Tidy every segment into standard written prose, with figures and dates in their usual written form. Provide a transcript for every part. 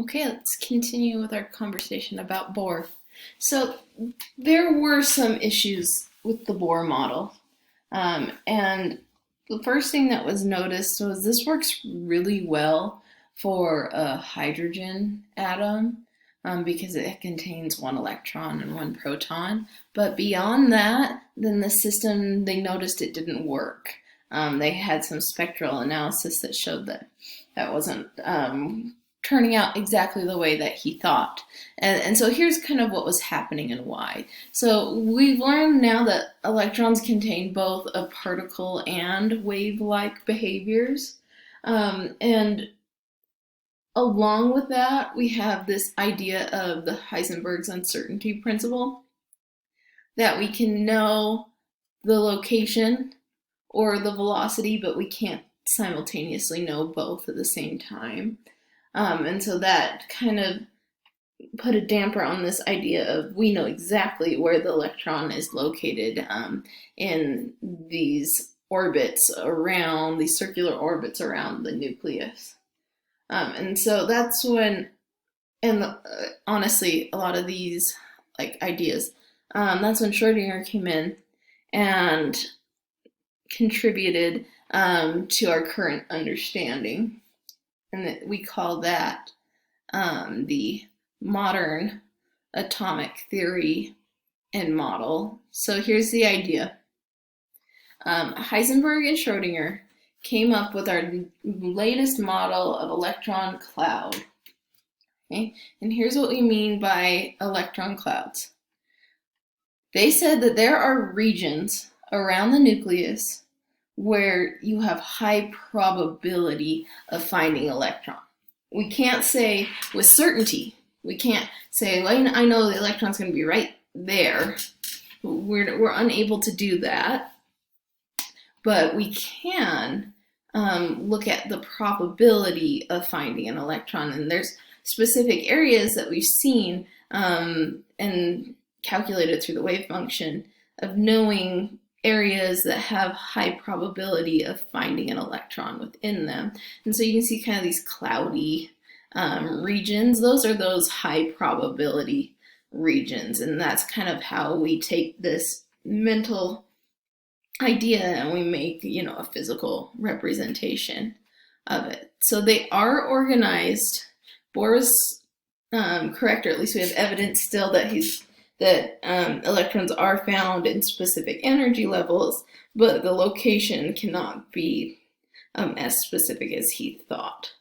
Okay, let's continue with our conversation about Bohr. So there were some issues with the Bohr model. And the first thing that was noticed was this works really well for a hydrogen atom because it contains one electron and one proton. But beyond that, then the system, they noticed it didn't work. They had some spectral analysis that showed that that wasn't turning out exactly the way that he thought. And so here's kind of what was happening and why. So we've learned now that electrons contain both a particle and wave-like behaviors. And along with that, we have this idea of the Heisenberg's uncertainty principle, that we can know the location or the velocity, but we can't simultaneously know both at the same time. And so that kind of put a damper on this idea of we know exactly where the electron is located in these orbits around, these circular orbits around the nucleus. And so that's when, and honestly, a lot of these ideas, that's when Schrodinger came in and contributed to our current understanding. And we call that the modern atomic theory and model. So here's the idea. Heisenberg and Schrodinger came up with our latest model of electron cloud. Okay? And here's what we mean by electron clouds. They said that there are regions around the nucleus where you have high probability of finding electron. We can't say with certainty, we can't say, well, I know the electron's going to be right there. We're unable to do that, but we can look at the probability of finding an electron, and there's specific areas that we've seen and calculated through the wave function of knowing areas that have high probability of finding an electron within them. And so you can see kind of these cloudy regions. Those are those high probability regions. And that's kind of how we take this mental idea and we make, a physical representation of it. So they are organized. Bohr was correct, or at least we have evidence still that electrons are found in specific energy levels, but the location cannot be as specific as he thought.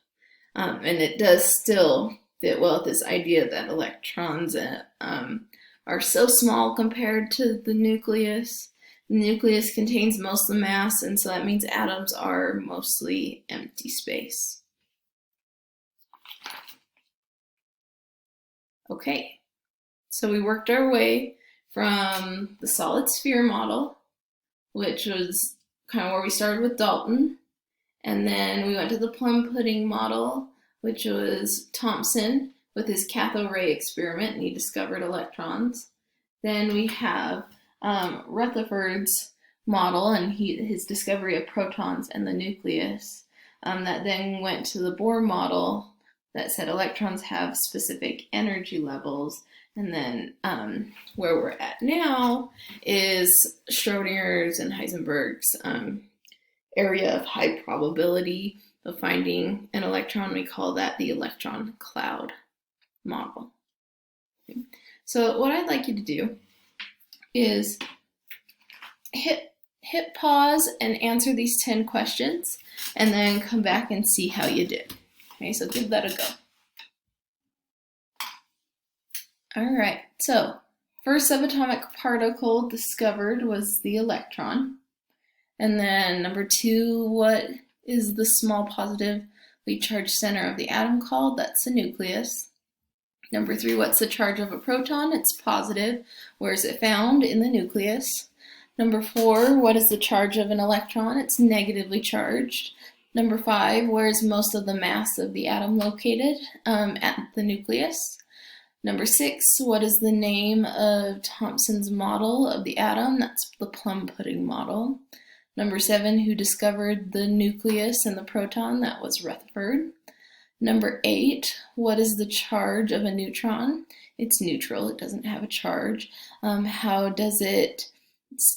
And it does still fit well with this idea that electrons are so small compared to the nucleus. The nucleus contains most of the mass, and so that means atoms are mostly empty space. Okay. So we worked our way from the solid sphere model, which was kind of where we started with Dalton, and then we went to the plum pudding model, which was Thomson with his cathode ray experiment, and he discovered electrons. Then we have Rutherford's model and his discovery of protons and the nucleus. That then went to the Bohr model that said electrons have specific energy levels. And then where we're at now is Schrodinger's and Heisenberg's area of high probability of finding an electron. We call that the electron cloud model. Okay. So what I'd like you to do is hit pause and answer these 10 questions, and then come back and see how you did. Okay, so give that a go. All right, so first subatomic particle discovered was the electron. And then number 2, what is the small positively charged center of the atom called? That's the nucleus. Number 3, what's the charge of a proton? It's positive. Where is it found? In the nucleus. Number 4, what is the charge of an electron? It's negatively charged. Number 5, where is most of the mass of the atom located? At the nucleus. Number 6, what is the name of Thomson's model of the atom? That's the plum pudding model. Number 7, who discovered the nucleus and the proton? That was Rutherford. Number 8, what is the charge of a neutron? It's neutral, it doesn't have a charge. How does it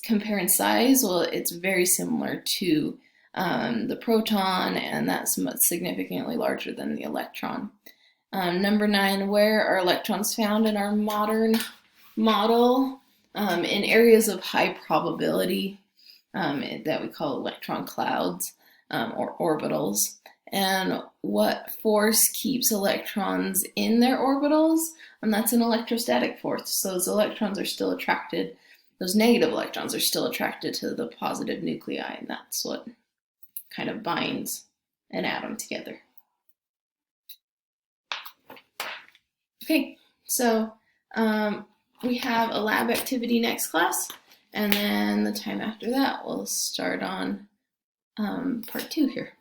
compare in size? Well, it's very similar to the proton, and that's significantly larger than the electron. Number 9, where are electrons found in our modern model? In areas of high probability that we call electron clouds or orbitals. And what force keeps electrons in their orbitals? And that's an electrostatic force. So those electrons are still attracted, those negative electrons are still attracted to the positive nuclei, and that's what kind of binds an atom together. Okay, so we have a lab activity next class, and then the time after that we'll start on part 2 here.